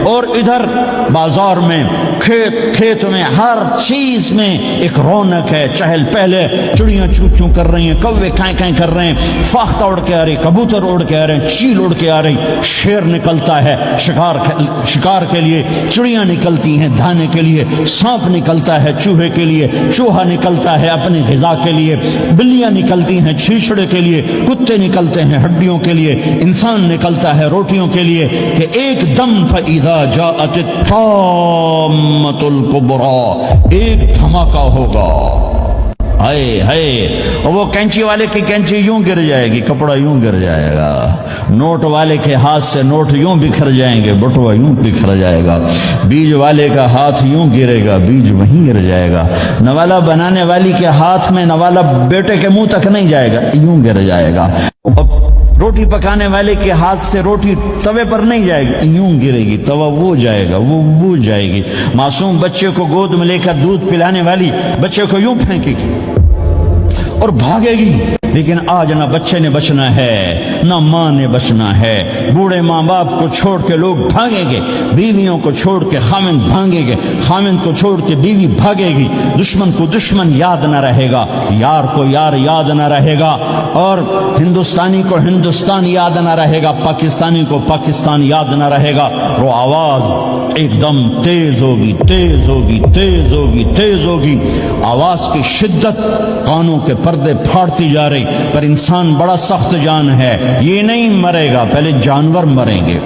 اور ادھر بازار میں کھیت میں ہر چیز میں ایک رونق ہے، چہل پہل ہے، چڑیاں چوں چوں کر رہی ہیں، کوے کائیں کائیں کر رہے ہیں، فاختہ اڑ کے آ رہی، کبوتر اڑ کے آ رہے ہیں، چیل اڑ کے آ رہی، شیر نکلتا ہے شکار کے لیے، چڑیاں نکلتی ہیں دھانے کے لیے، سانپ نکلتا ہے چوہے کے لیے، چوہا نکلتا ہے اپنی غذا کے لیے، بلیاں نکلتی ہیں چھیچڑے کے لیے، کتے نکلتے ہیں ہڈیوں کے لیے، انسان نکلتا ہے روٹیوں کے لیے، کہ ایک دم فَإِذَا جَاءَتِ الطَّامَّةُ الْكُبْرَى، ایک دھماکہ ہوگا، ہائے ہائے، اور وہ کینچی والے کی کینچی یوں گر جائے گی، کپڑا یوں گر جائے گا، نوٹ والے کے ہاتھ سے نوٹ یوں بکھر جائیں گے، بٹوا یوں بکھر جائے گا، بیج والے کا ہاتھ یوں گرے گا، بیج وہیں گر جائے گا، نوالا بنانے والی کے ہاتھ میں نوالا بیٹے کے منہ تک نہیں جائے گا، یوں گر جائے گا، روٹی پکانے والے کے ہاتھ سے روٹی توے پر نہیں جائے گی، یوں گرے گی، توا وہ جائے گا، وہ جائے گی، معصوم بچے کو گود میں لے کر دودھ پلانے والی بچے کو یوں پھینکے گی اور بھاگے گی، لیکن آج نہ بچے نے بچنا ہے نہ ماں نے بچنا ہے، بوڑھے ماں باپ کو چھوڑ کے لوگ بھاگیں گے، بیویوں کو چھوڑ کے خامند بھاگیں گے، خامند کو چھوڑ کے بیوی بھاگے گی، دشمن کو دشمن یاد نہ رہے گا، یار کو یار یاد نہ رہے گا، اور ہندوستانی کو ہندوستان یاد نہ رہے گا، پاکستانی کو پاکستان یاد نہ رہے گا، وہ آواز ایک دم تیز ہوگی، تیز ہوگی، تیز ہوگی، تیز ہوگی، آواز کی شدت کانوں کے پردے پھاڑتی جا رہی، پر انسان بڑا سخت جان ہے، یہ نہیں مرے گا، پہلے جانور مریں گے،